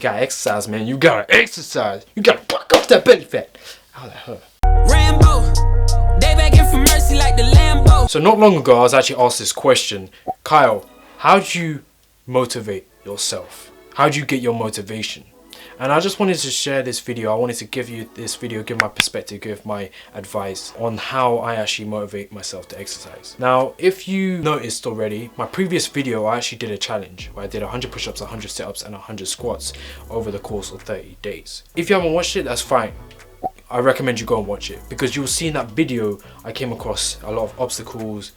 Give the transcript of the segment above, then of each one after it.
You gotta exercise, man. You gotta exercise. You gotta fuck off that belly fat. Ow, that hurt. Rambo, they begging for mercy like the Lambo. So not long ago, I was actually asked this question. Kyle, how do you motivate yourself? How do you get your motivation? And I just wanted to share this video. I wanted to give you this video, give my perspective, give my advice on how I actually motivate myself to exercise. Now, if you noticed already, my previous video, I actually did a challenge where I did 100 push-ups, 100 sit-ups and 100 squats over the course of 30 days. If you haven't watched it, that's fine. I recommend you go and watch it, because you'll see in that video I came across a lot of obstacles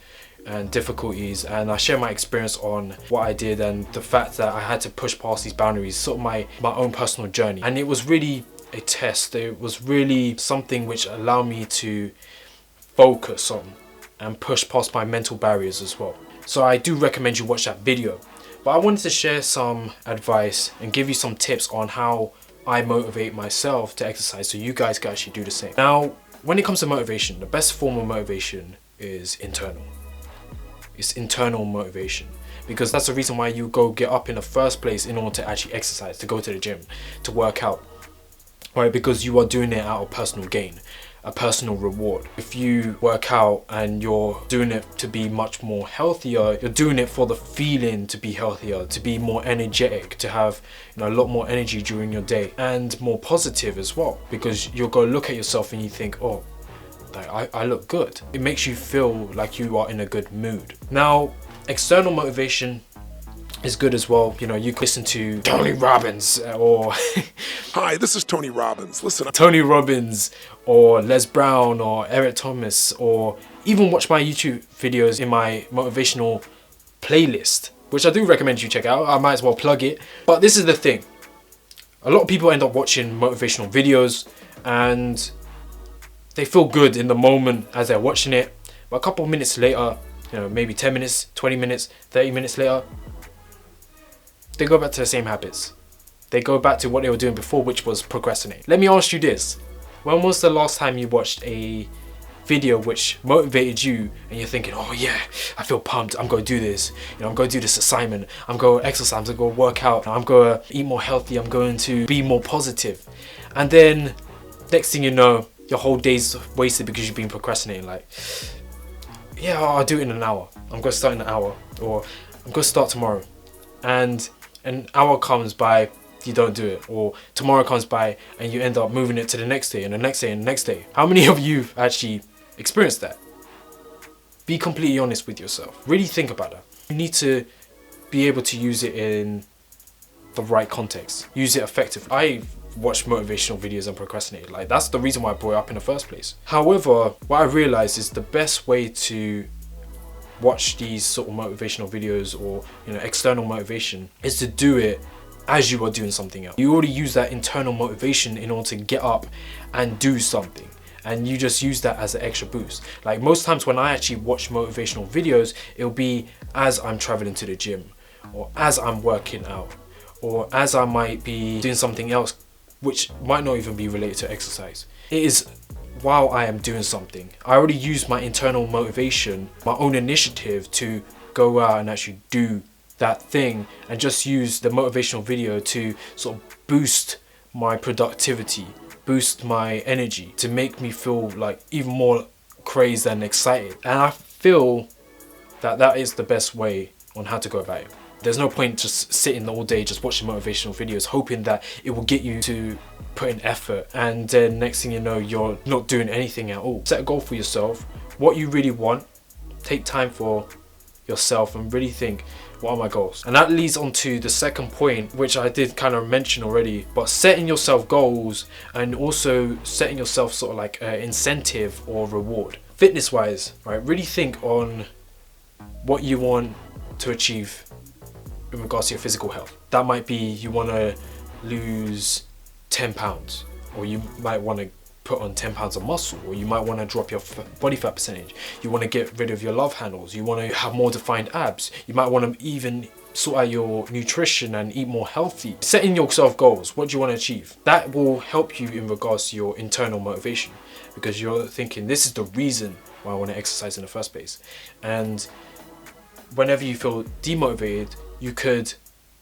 and difficulties, and I share my experience on what I did and the fact that I had to push past these boundaries, sort of my own personal journey. And it was really a test. It was really something which allowed me to focus on and push past my mental barriers as well. So I do recommend you watch that video. But I wanted to share some advice and give you some tips on how I motivate myself to exercise, so you guys can actually do the same. Now, when it comes to motivation, the best form of motivation is internal. It's internal motivation, because that's the reason why you go get up in the first place, in order to actually exercise, to go to the gym, to work out, right? Because you are doing it out of personal gain, a personal reward. If you work out and you're doing it to be much more healthier, you're doing it for the feeling to be healthier, to be more energetic, to have, you know, a lot more energy during your day, and more positive as well, because you'll go look at yourself and you think, oh, like, I look good. It makes you feel like you are in a good mood. Now, external motivation is good as well. You know, you can listen to Tony Robbins or Hi, this is Tony Robbins. Listen, Tony Robbins or Les Brown or Eric Thomas, or even watch my YouTube videos in my motivational playlist, which I do recommend you check out. I might as well plug it. But this is the thing. A lot of people end up watching motivational videos and they feel good in the moment as they're watching it, but a couple of minutes later, you know, maybe 10 minutes, 20 minutes, 30 minutes later, they go back to the same habits. They go back to what they were doing before, which was procrastinate. Let me ask you this. When was the last time you watched a video which motivated you and you're thinking, oh yeah, I feel pumped, I'm going to do this, you know, I'm going to do this assignment, I'm going to exercise, I'm going to go work out, I'm going to eat more healthy, I'm going to be more positive. And then next thing you know, your whole day's wasted because you've been procrastinating. Like, yeah, I'll do it in an hour. I'm going to start in an hour, or I'm going to start tomorrow. And an hour comes by, you don't do it, or tomorrow comes by and you end up moving it to the next day and the next day and the next day. How many of you actually experienced that? Be completely honest with yourself. Really think about that. You need to be able to use it in the right context. Use it effectively. I watch motivational videos and procrastinate. Like, that's the reason why I brought it up in the first place. However, what I realized is the best way to watch these sort of motivational videos, or, you know, external motivation, is to do it as you are doing something else. You already use that internal motivation in order to get up and do something, and you just use that as an extra boost. Like, most times when I actually watch motivational videos, it'll be as I'm traveling to the gym, or as I'm working out, or as I might be doing something else which might not even be related to exercise. It is while I am doing something. I already use my internal motivation, my own initiative, to go out and actually do that thing, and just use the motivational video to sort of boost my productivity, boost my energy, to make me feel like even more crazed and excited. And I feel that that is the best way on how to go about it. There's no point just sitting all day just watching motivational videos hoping that it will get you to put in effort, and then next thing you know, you're not doing anything at all. Set a goal for yourself, what you really want. Take time for yourself and really think, what are my goals? And that leads on to the second point, which I did kind of mention already, but setting yourself goals and also setting yourself sort of like an incentive or reward. Fitness wise, right? Really think on what you want to achieve in regards to your physical health. That might be you want to lose 10 pounds, or you might want to put on 10 pounds of muscle, or you might want to drop your body fat percentage. You want to get rid of your love handles. You want to have more defined abs. You might want to even sort out your nutrition and eat more healthy. Setting yourself goals, what do you want to achieve? That will help you in regards to your internal motivation, because you're thinking, this is the reason why I want to exercise in the first place. And whenever you feel demotivated, you could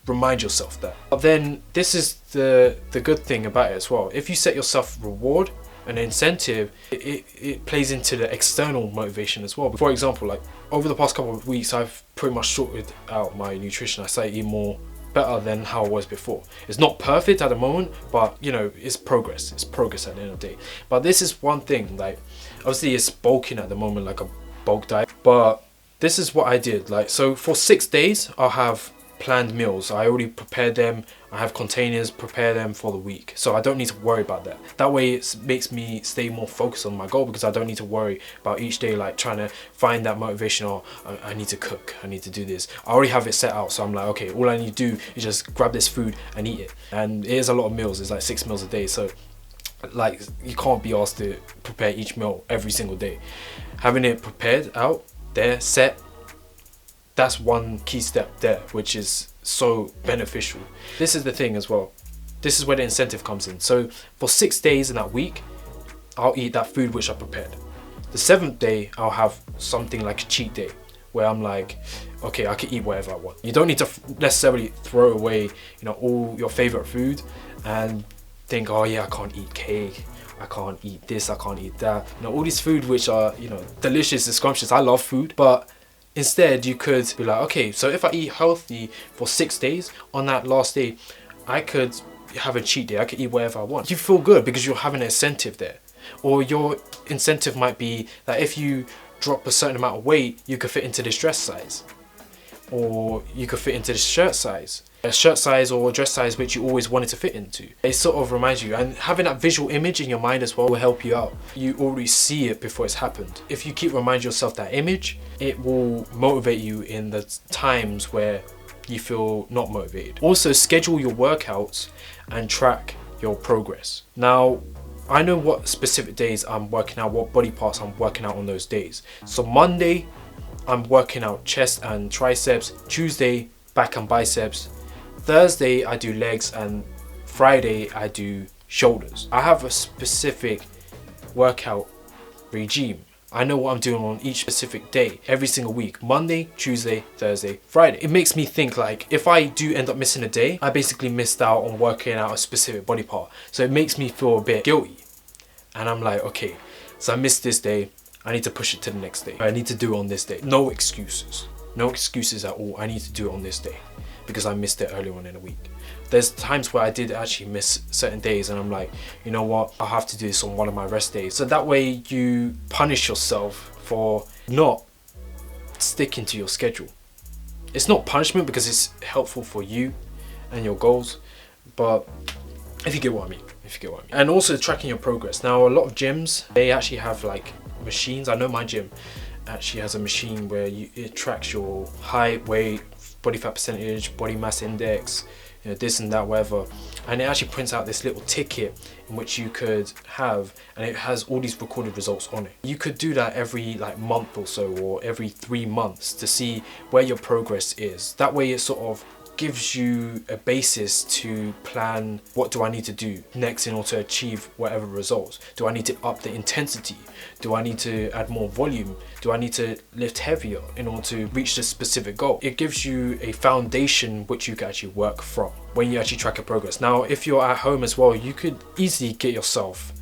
remind yourself that. But then this is the good thing about it as well. If you set yourself reward, an incentive, it plays into the external motivation as well. For example, like over the past couple of weeks, I've pretty much sorted out my nutrition. I started eating more better than how I was before. It's not perfect at the moment, but you know, it's progress. It's progress at the end of the day. But this is one thing, like obviously it's bulking at the moment, like a bulk diet, but this is what I did. Like, so for 6 days I'll have planned meals. I already prepared them. I have containers, prepare them for the week, so I don't need to worry about that. That way it makes me stay more focused on my goal, because I don't need to worry about each day like trying to find that motivation, or I need to cook, I need to do this. I already have it set out, so I'm like, okay, all I need to do is just grab this food and eat it. And it is a lot of meals. It's like 6 meals a day, so like you can't be asked to prepare each meal every single day. Having it prepared out there, set, that's one key step there, which is so beneficial. This is the thing as well. This is where the incentive comes in. So for 6 days in that week, I'll eat that food which I prepared. The 7th day, I'll have something like a cheat day, where I'm like, okay, I can eat whatever I want. You don't need to necessarily throw away, you know, all your favorite food and think, oh yeah, I can't eat cake, I can't eat this, I can't eat that. You know, all these food which are, you know, delicious and scrumptious. I love food, but instead you could be like, okay, so if I eat healthy for 6 days, on that last day I could have a cheat day, I could eat whatever I want. You feel good because you're having an incentive there. Or your incentive might be that if you drop a certain amount of weight, you could fit into this dress size, or you could fit into this shirt size, a shirt size or dress size which you always wanted to fit into. It sort of reminds you, and having that visual image in your mind as well will help you out. You already see it before it's happened. If you keep reminding yourself that image, it will motivate you in the times where you feel not motivated. Also, schedule your workouts and track your progress. Now, I know what specific days I'm working out, what body parts I'm working out on those days. So Monday, I'm working out chest and triceps. Tuesday, back and biceps. Thursday, I do legs, and Friday, I do shoulders. I have a specific workout regime. I know what I'm doing on each specific day, every single week. Monday, Tuesday, Thursday, Friday. It makes me think like, if I do end up missing a day, I basically missed out on working out a specific body part. So it makes me feel a bit guilty. And I'm like, okay, so I missed this day, I need to push it to the next day. I need to do it on this day. No excuses. No excuses at all. I need to do it on this day because I missed it earlier on in the week. There's times where I did actually miss certain days, and I'm like, you know what, I'll have to do this on one of my rest days. So that way you punish yourself for not sticking to your schedule. It's not punishment because it's helpful for you and your goals, but if you get what I mean. And also tracking your progress. Now, a lot of gyms, they actually have like machines. I know my gym actually has a machine where it tracks your height, weight, body fat percentage, body mass index, you know, this and that, whatever. And it actually prints out this little ticket in which you could have, and it has all these recorded results on it. You could do that every like month or so, or every 3 months, to see where your progress is. That way it sort of gives you a basis to plan, what do I need to do next in order to achieve whatever results. Do I need to up the intensity? Do I need to add more volume? Do I need to lift heavier in order to reach this specific goal? It gives you a foundation which you can actually work from when you actually track your progress. Now, if you're at home as well, you could easily get yourself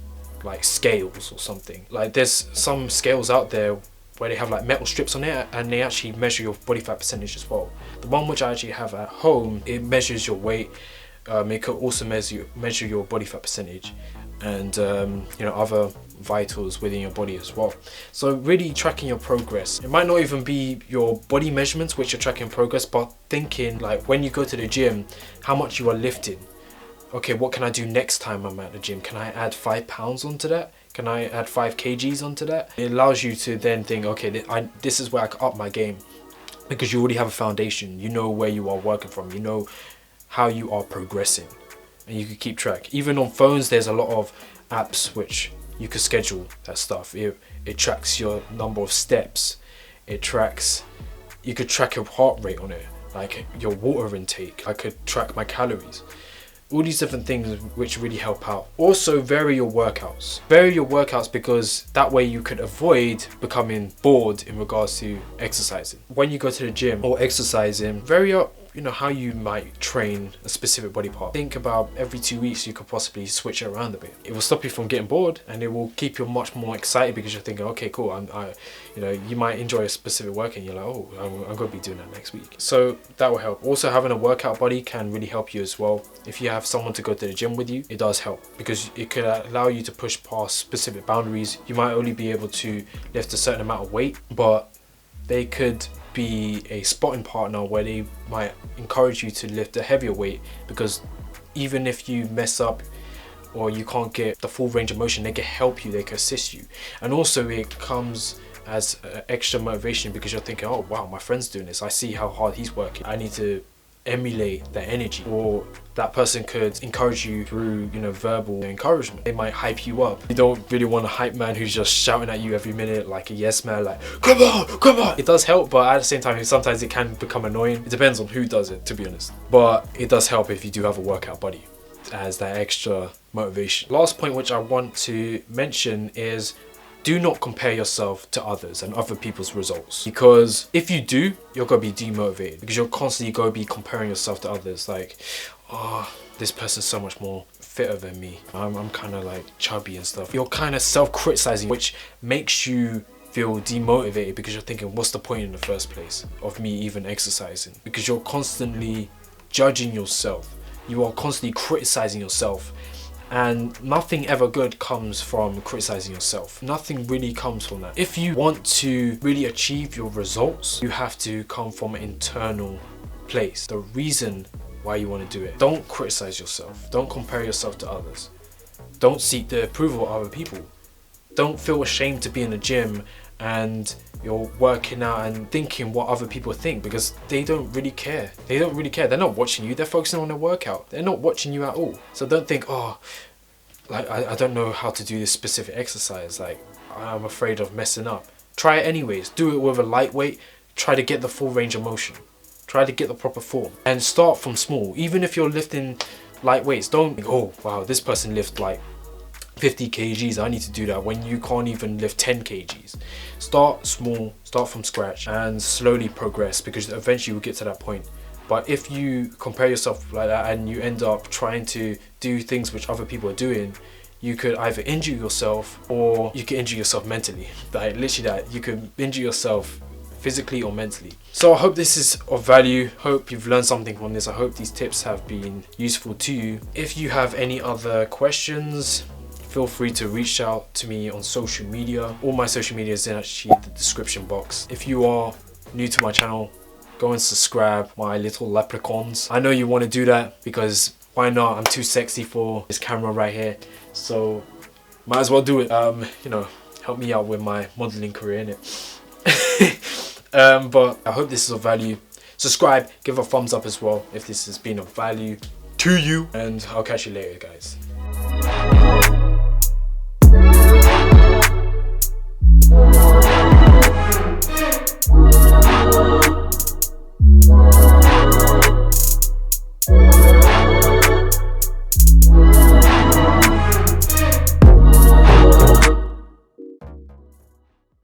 like scales or something. Like there's some scales out there where they have like metal strips on it, and they actually measure your body fat percentage as well. The one which I actually have at home, it measures your weight. It could also measure your body fat percentage, and you know, other vitals within your body as well. So really tracking your progress. It might not even be your body measurements which you're tracking progress, but thinking like when you go to the gym, how much you are lifting. Okay, what can I do next time I'm at the gym? Can I add 5 pounds onto that? Can I add 5 kgs onto that? It allows you to then think, okay, this is where I can up my game, because you already have a foundation. You know where you are working from. You know how you are progressing, and you can keep track. Even on phones, there's a lot of apps which you can schedule that stuff. It tracks your number of steps. You could track your heart rate on it, like your water intake. I could track my calories. All these different things which really help out. Also, vary your workouts. Vary your workouts, because that way you could avoid becoming bored in regards to exercising. When you go to the gym or exercising, vary up you know, how you might train a specific body part. Think about every 2 weeks you could possibly switch it around a bit. It will stop you from getting bored, and it will keep you much more excited because you're thinking, okay, cool, you know, you might enjoy a specific workout and you're like, oh, I'm going to be doing that next week. So that will help. Also, having a workout buddy can really help you as well. If you have someone to go to the gym with you, it does help because it could allow you to push past specific boundaries. You might only be able to lift a certain amount of weight, but they could be a spotting partner where they might encourage you to lift a heavier weight, because even if you mess up or you can't get the full range of motion, they can help you, they can assist you. And also it comes as extra motivation because you're thinking, oh wow, my friend's doing this, I see how hard he's working, I need to emulate that energy. Or that person could encourage you through, you know, verbal encouragement. They might hype you up. You don't really want a hype man who's just shouting at you every minute like a yes man, like come on. It does help, but at the same time sometimes it can become annoying. It depends on who does it, to be honest, but it does help if you do have a workout buddy as that extra motivation. Last point which I want to mention is, do not compare yourself to others and other people's results, because if you do, you're gonna be demotivated because you're constantly gonna be comparing yourself to others. Like, oh, this person's so much more fitter than me, I'm kind of like chubby and stuff. You're kind of self-criticizing, which makes you feel demotivated because you're thinking, what's the point in the first place of me even exercising? Because you're constantly judging yourself, you are constantly criticizing yourself. And nothing ever good comes from criticizing yourself. Nothing really comes from that. If you want to really achieve your results, you have to come from an internal place. The reason why you want to do it. Don't criticize yourself. Don't compare yourself to others. Don't seek the approval of other people. Don't feel ashamed to be in the gym and you're working out and thinking what other people think, because they don't really care. They don't really care. They're not watching you. They're focusing on their workout. They're not watching you at all. So don't think, oh, like I don't know how to do this specific exercise. Like, I'm afraid of messing up. Try it anyways. Do it with a lightweight. Try to get the full range of motion. Try to get the proper form. And start from small. Even if you're lifting light weights, don't think, oh wow, this person lifts like 50 kgs, I need to do that, when you can't even lift 10 kgs. Start small, start from scratch, and slowly progress, because eventually you'll get to that point. But if you compare yourself like that and you end up trying to do things which other people are doing, you could either injure yourself or you could injure yourself mentally. Like literally that, you could injure yourself physically or mentally. So I hope this is of value. Hope you've learned something from this. I hope these tips have been useful to you. If you have any other questions, feel free to reach out to me on social media. All my social media is in actually the description box. If you are new to my channel, go and subscribe, my little leprechauns. I know you want to do that because why not? I'm too sexy for this camera right here, so might as well do it. You know, help me out with my modeling career, innit? But I hope this is of value. Subscribe, give a thumbs up as well if this has been of value to you, and I'll catch you later, guys.